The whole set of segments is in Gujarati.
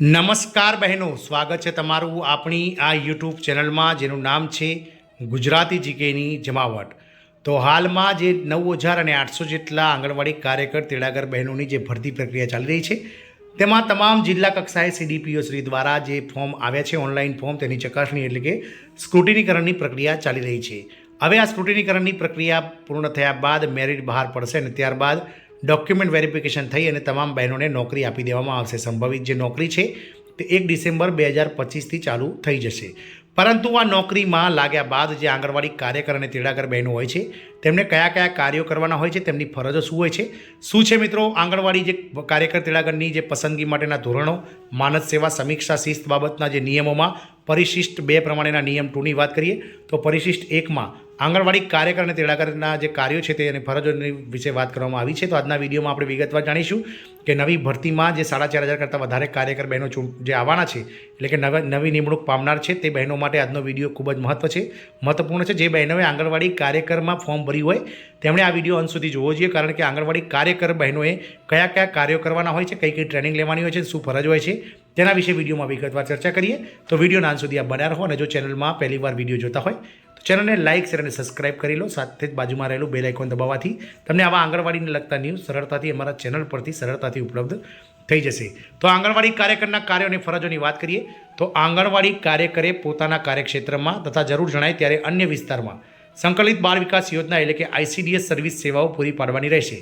નમસ્કાર બહેનો, સ્વાગત છે તમારું આપણી આ યુટ્યુબ ચેનલમાં જેનું નામ છે ગુજરાતી જીકેની જમાવટ। તો હાલમાં જે 9,000 અને 800 જેટલા આંગણવાડી કાર્યકર તેડાગર બહેનોની જે ભરતી પ્રક્રિયા ચાલી રહી છે તેમાં તમામ જિલ્લા કક્ષાએ સીડીપીઓ શ્રી દ્વારા જે ફોર્મ આવ્યા છે ઓનલાઈન ફોર્મ તેની ચકાસણી એટલે કે સ્ક્રુટિનીકરણની પ્રક્રિયા ચાલી રહી છે। હવે આ સ્ક્રુટિનીકરણની પ્રક્રિયા પૂર્ણ થયા બાદ મેરિટ બહાર પડશે અને ત્યારબાદ ડોક્યુમેન્ટ વેરિફિકેશન થઈ અને તમામ બહેનોને નોકરી આપી દેવામાં આવશે। સંભવિત જે નોકરી છે તે 1 ડિસેમ્બર 2025થી ચાલુ થઈ જશે। પરંતુ આ નોકરીમાં લાગ્યા બાદ જે આંગણવાડી કાર્યકર અને તેડાગર બહેનો હોય છે તેમને કયા કયા કાર્યો કરવાના હોય છે, તેમની ફરજો શું હોય છે, શું છે મિત્રો આંગણવાડી જે કાર્યકર તેડાગરની જે પસંદગી માટેના ધોરણો, માનદ સેવા સમીક્ષા શિસ્ત બાબતના જે નિયમોમાં પરિશિષ્ટ 2 પ્રમાણેના નિયમ 2ની વાત કરીએ તો પરિશિષ્ટ 1માં આંગણવાડી કાર્યકર અને તેડાગરના જે કાર્યો છે તે અને ફરજોની વિશે વાત કરવામાં આવી છે। તો આજના વિડીયોમાં આપણે વિગતવાર જાણીશું કે નવી ભરતીમાં જે 4,500 કરતાં વધારે કાર્યકર બહેનો જે આવવાના છે એટલે કે નવી નિમણૂક પામનાર છે તે બહેનો માટે આજનો વિડીયો ખૂબ જ મહત્વપૂર્ણ છે। જે બહેનોએ આંગણવાડી કાર્યકરમાં ફોર્મ ભર્યું હોય તેમણે આ વિડીયો અંત સુધી જોવો જોઈએ, કારણ કે આંગણવાડી કાર્યકર બહેનોએ કયા કયા કાર્યો કરવાના હોય છે, કઈ કઈ ટ્રેનિંગ લેવાની હોય છે, શું ફરજ હોય છે તેના વિશે વિડીયોમાં વિગતવાર ચર્ચા કરીએ। તો વિડીયોના અંત સુધી આપ બન્યા રહો અને જો ચેનલમાં પહેલીવાર વિડીયો જોતા હોય તો ચેનલને લાઇક, શેર અને સબસ્ક્રાઇબ કરી લો। સાથે જ બાજુમાં રહેલું બેલ આઇકોન દબાવવાથી તમને આવા આંગણવાડીને લગતા ન્યૂઝ સરળતાથી અમારા ચેનલ પરથી સરળતાથી ઉપલબ્ધ થઈ જશે। તો આંગણવાડી કાર્યકરના કાર્યો અને ફરજોની વાત કરીએ તો આંગણવાડી કાર્યકરે પોતાના કાર્યક્ષેત્રમાં તથા જરૂર જણાય ત્યારે અન્ય વિસ્તારમાં સંકલિત બાળ વિકાસ યોજના એટલે કે ICDS સર્વિસ સેવાઓ પૂરી પાડવાની રહેશે।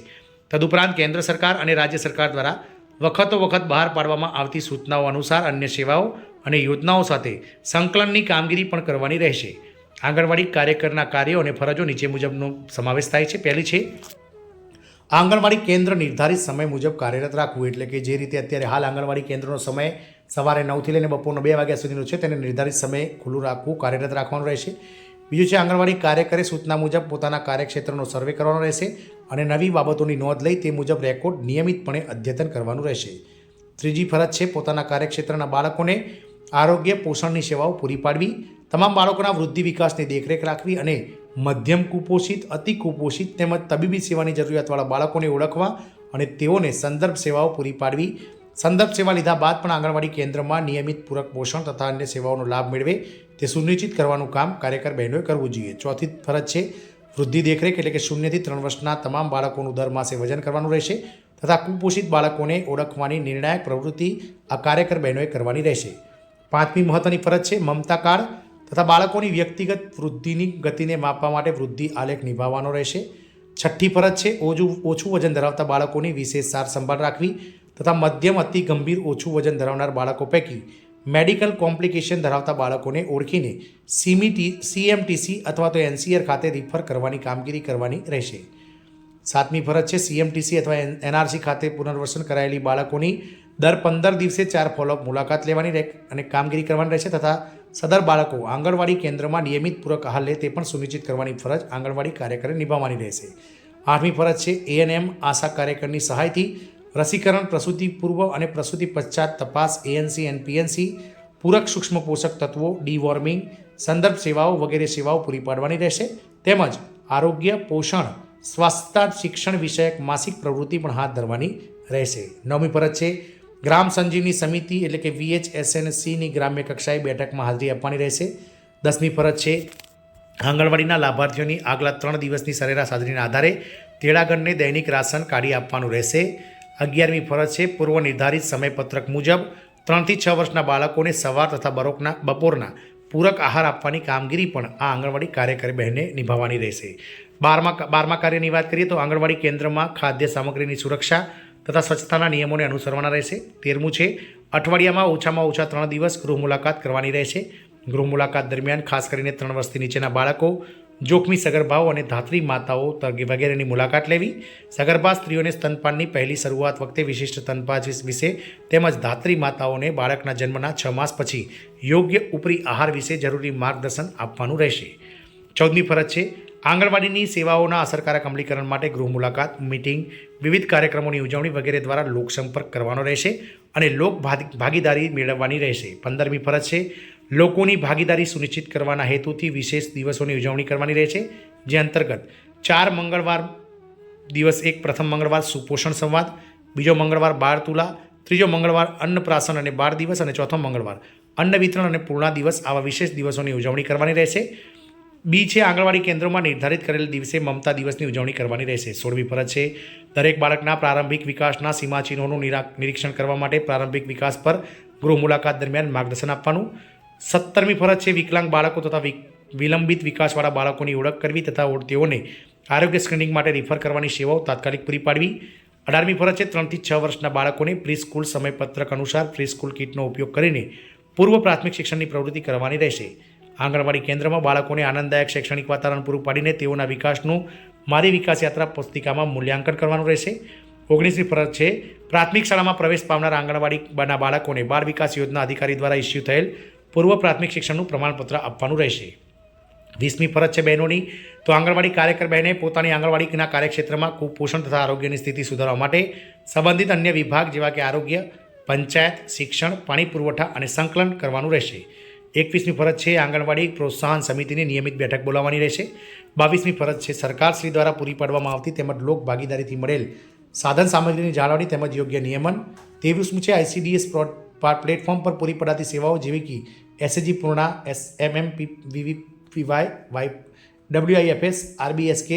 તદુપરાંત કેન્દ્ર સરકાર અને રાજ્ય સરકાર દ્વારા વખત બહાર પાડવામાં આવતી સૂચનાઓ અનુસાર અન્ય સેવાઓ અને યોજનાઓ સાથે સંકલનની કામગીરી પણ કરવાની રહેશે। આંગણવાડી કાર્યકરના કાર્યો અને ફરજો નીચે મુજબનો સમાવેશ થાય છે। પહેલી છે આંગણવાડી કેન્દ્ર નિર્ધારિત સમય મુજબ કાર્યરત રાખવું, એટલે કે જે રીતે અત્યારે હાલ આંગણવાડી કેન્દ્રનો સમય સવારે 9થી લઈને બપોરના 2 વાગ્યા સુધીનો છે તેને નિર્ધારિત સમયે ખુલ્લું રાખવું, કાર્યરત રાખવાનું રહેશે। બીજું છે આંગણવાડી કાર્યકરે સૂચના મુજબ પોતાના કાર્યક્ષેત્રનો સર્વે કરવાનો રહેશે અને નવી બાબતોની નોંધ લઈ તે મુજબ રેકોર્ડ નિયમિતપણે અદ્યતન કરવાનું રહેશે। ત્રીજી ફરજ છે પોતાના કાર્યક્ષેત્રના બાળકોને આરોગ્ય પોષણની સેવાઓ પૂરી પાડવી, તમામ બાળકોના વૃદ્ધિ વિકાસની દેખરેખ રાખવી અને મધ્યમ કુપોષિત, અતિ કુપોષિત તેમજ તબીબી સેવાની જરૂરિયાતવાળા બાળકોને ઓળખવા અને તેઓને સંદર્ભ સેવાઓ પૂરી પાડવી। સંદર્ભ સેવા લીધા બાદ પણ આંગણવાડી કેન્દ્રમાં નિયમિત પૂરક પોષણ તથા અન્ય સેવાઓનો લાભ મેળવે તે સુનિશ્ચિત કરવાનું કામ કાર્યકર બહેનોએ કરવું જોઈએ। ચોથી ફરજ છે વૃદ્ધિ દેખરેખ, એટલે કે 0 થી 3 વર્ષના તમામ બાળકોનું દર માસે વજન કરવાનું રહેશે તથા કુપોષિત બાળકોને ઓળખવાની નિર્ણાયક પ્રવૃત્તિ આ કાર્યકર બહેનોએ કરવાની રહેશે। પાંચમી મહત્વની ફરજ છે મમતા કાર્ડ તથા બાળકોની વ્યક્તિગત વૃદ્ધિની ગતિને માપવા માટે વૃદ્ધિ આલેખ નિભાવવાનો રહેશે। છઠ્ઠી ફરજ છે ઓછું વજન ધરાવતા બાળકોની વિશેષ સાર સંભાળ રાખવી તથા મધ્યમ અતિ ગંભીર ઓછું વજન ધરાવનાર બાળકો પૈકી મેડિકલ કોમ્પ્લિકેશન ધરાવતા બાળકોને ઓળખીને CMTC અથવા તો NCR ખાતે રિફર કરવાની કામગીરી કરવાની રહેશે। સાતમી ફરજ છે CMTC અથવા NRC ખાતે પુનર્વસન કરાયેલી બાળકોની દર 15 દિવસે 4 ફોલોઅપ મુલાકાત લેવાની અને કામગીરી કરવાની રહેશે તથા સદર બાળકો આંગણવાડી કેન્દ્રમાં નિયમિત પૂરક આહાર લે તે પણ સુનિશ્ચિત કરવાની ફરજ આંગણવાડી કાર્યકરે નિભાવવાની રહેશે। આઠમી ફરજ છે ANM આશા કાર્યકરની સહાયથી રસીકરણ, પ્રસૂતિ પૂર્વ અને પ્રસૂતિ પશ્ચાત તપાસ, ANC NPNC, પૂરક સૂક્ષ્મ પોષક તત્વો, ડીવોર્મિંગ, સંદર્ભ સેવાઓ વગેરે સેવાઓ પૂરી પાડવાની રહેશે તેમજ આરોગ્ય, પોષણ, સ્વાસ્થ્ય, શિક્ષણ વિષયક માસિક પ્રવૃત્તિ પણ હાથ ધરવાની રહેશે। નવમી ફરજ છે ગ્રામ સંજીવની સમિતિ એટલે કે VHSNCની ગ્રામ્ય કક્ષાએ બેઠકમાં હાજરી આપવાની રહેશે। 10મી ફરજ છે આંગણવાડીના લાભાર્થીઓની આગલા 3 દિવસની સરેરાશ હાજરીના આધારે તેડાગરને દૈનિક રાશન કાઢી આપવાનું રહેશે। 11મી ફરજ છે પૂર્વ નિર્ધારિત સમયપત્રક મુજબ 3 થી 6 વર્ષના બાળકોને સવાર તથા બપોરના પૂરક આહાર આપવાની કામગીરી પણ આ આંગણવાડી કાર્યકર બહેને નિભાવવાની રહેશે। 12મા કાર્યની વાત કરીએ તો આંગણવાડી કેન્દ્રમાં ખાદ્ય સામગ્રીની સુરક્ષા તથા સ્વચ્છતાના નિયમોને અનુસરવાના રહેશે। 13મું છે અઠવાડિયામાં ઓછામાં ઓછા 3 દિવસ ગૃહ મુલાકાત કરવાની રહેશે। ગૃહ મુલાકાત દરમિયાન ખાસ કરીને 3 વર્ષથી નીચેના બાળકો, જોખમી સગર્ભાઓ અને ધાત્રી માતાઓ વગેરેની મુલાકાત લેવી। સગર્ભા સ્ત્રીઓને સ્તનપાનની પહેલી શરૂઆત વખતે વિશિષ્ટ સ્તનપાન વિશે તેમજ ધાત્રી માતાઓને બાળકના જન્મના 6 માસ પછી યોગ્ય ઉપરી આહાર વિશે જરૂરી માર્ગદર્શન આપવાનું રહેશે। 14મી ફરજ છે આંગણવાડીની સેવાઓના અસરકારક અમલીકરણ માટે ગૃહ મુલાકાત, મિટિંગ, વિવિધ કાર્યક્રમોની ઉજવણી વગેરે દ્વારા લોકસંપર્ક કરવાનો રહેશે અને લોક ભાગીદારી મેળવવાની રહેશે। 15મી ફરજ છે લોકોની ભાગીદારી સુનિશ્ચિત કરવાના હેતુથી વિશેષ દિવસોની ઉજવણી કરવાની રહેશે, જે અંતર્ગત 4 મંગળવાર દિવસ 1 પ્રથમ મંગળવાર સુપોષણ સંવાદ, બીજો મંગળવાર બાળ તુલા, ત્રીજો મંગળવાર અન્નપ્રાશન અને બાળ દિવસ અને ચોથો મંગળવાર અન્ન વિતરણ અને પૂર્ણા દિવસ આવા વિશેષ દિવસોની ઉજવણી કરવાની રહેશે. બી છે આંગણવાડી કેન્દ્રોમાં નિર્ધારિત કરેલ દિવસે મમતા દિવસની ઉજવણી કરવાની રહેશે. 16મી ફરજ છે દરેક બાળકના પ્રારંભિક વિકાસના સીમાચિહ્નોનું નિરીક્ષણ કરવા માટે પ્રારંભિક વિકાસ પર ગૃહ મુલાકાત દરમિયાન માર્ગદર્શન આપવાનું. 17મી ફરજ છે વિકલાંગ બાળકો તથા વિલંબિત વિકાસવાળા બાળકોની ઓળખ કરવી તથા તેઓને આરોગ્ય સ્ક્રીનિંગ માટે રિફર કરવાની સેવાઓ તાત્કાલિક પૂરી પાડવી. 18મી ફરજ છે 3 થી 6 વર્ષના બાળકોને પ્રી સ્કૂલ સમયપત્રક અનુસાર પ્રી સ્કૂલ કિટનો ઉપયોગ કરીને પૂર્વ પ્રાથમિક શિક્ષણની પ્રવૃત્તિ કરવાની રહેશે. આંગણવાડી કેન્દ્રમાં બાળકોને આનંદદાયક શૈક્ષણિક વાતાવરણ પૂરું પાડીને તેઓના વિકાસનું મારી વિકાસ યાત્રા પુસ્તિકામાં મૂલ્યાંકન કરવાનું રહેશે. 19મી ફરજ છે પ્રાથમિક શાળામાં પ્રવેશ પામનાર આંગણવાડીના બાળકોને બાળ વિકાસ યોજના અધિકારી દ્વારા ઇસ્યુ થયેલ પૂર્વ પ્રાથમિક શિક્ષણનું પ્રમાણપત્ર આપવાનું રહેશે. 20મી ફરજ છે બહેનોની, તો આંગણવાડી કાર્યકર બહેને પોતાની આંગણવાડીના કાર્યક્ષેત્રમાં કુપોષણ તથા આરોગ્યની સ્થિતિ સુધારવા માટે સંબંધિત અન્ય વિભાગ જેવા કે આરોગ્ય, પંચાયત, શિક્ષણ, પાણી પુરવઠા અને સંકલન કરવાનું રહેશે. 21મી ફરજ છે આંગણવાડી પ્રોત્સાહન સમિતિની નિયમિત બેઠક બોલાવવાની રહેશે. 22મી ફરજ છે સરકારશ્રી દ્વારા પૂરી પાડવામાં આવતી તેમજ લોક ભાગીદારીથી મળેલ સાધન સામગ્રીની જાળવણી તેમજ યોગ્ય નિયમન. 23મી છે ICDS પ્લેટફોર્મ પર પૂરી પડાતી સેવાઓ જેવી કે SAG Purna, SMMPVY, WIFS, RBSK,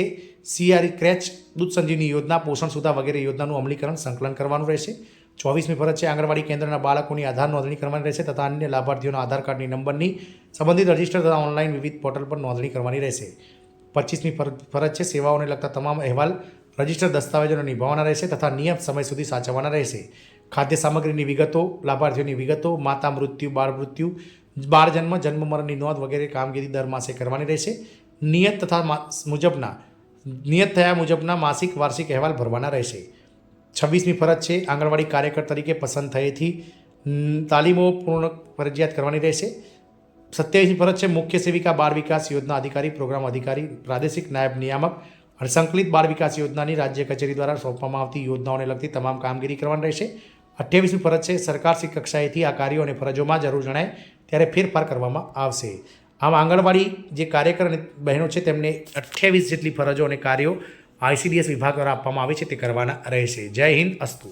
CRE creche, દૂધ સંજીવની યોજના, પોષણ સુધા વગેરે યોજનાનું અમલીકરણ સંકલન કરવાનું રહેશે. 24મી ફરજ છે આંગણવાડી કેન્દ્રના બાળકોની આધાર નોંધણી કરવાની રહેશે તથા અન્ય લાભાર્થીઓના આધાર કાર્ડની નંબરની સંબંધિત રજિસ્ટર તથા ઓનલાઈન વિવિધ પોર્ટલ પર નોંધણી કરવાની રહેશે. 25મી ફરજ છે સેવાઓને લગતા તમામ અહેવાલ રજિસ્ટર દસ્તાવેજોને નિભાવવાના રહેશે તથા નિયત સમય સુધી સાચવવાના રહેશે. ખાદ્ય સામગ્રીની વિગતો, લાભાર્થીઓની વિગતો, માતા મૃત્યુ, બાળ જન્મ, જન્મ મરણની નોંધ વગેરે કામગીરી દર માસે કરવાની રહેશે. નિયત થયા મુજબના માસિક વાર્ષિક અહેવાલ ભરવાના રહેશે. 26મી ફરજ છે આંગણવાડી કાર્યકર તરીકે પસંદ થયેથી તાલીમો પૂર્ણ ફરજિયાત કરવાની રહેશે. 27મી ફરજ છે મુખ્ય સેવિકા બાળ વિકાસ યોજના અધિકારી, પ્રોગ્રામ અધિકારી, પ્રાદેશિક નાયબ નિયામક અને સંકલિત બાળ વિકાસ યોજનાની રાજ્ય કચેરી દ્વારા સોંપવામાં આવતી યોજનાઓને લગતી તમામ કામગીરી કરવાની રહેશે. 28મી ફરજ છે સરકારશ્રી કક્ષાએથી આ કાર્યો અને ફરજોમાં જરૂર જણાય ત્યારે ફેરફાર કરવામાં આવશે. આમ આંગણવાડી જે કાર્યકર અને બહેનો છે તેમને 28 જેટલી ફરજો અને કાર્યો ICDS વિભાગ દ્વારા આપવામાં આવે છે તે કરવાના રહેશે. જય હિન્દ, અસ્તુ.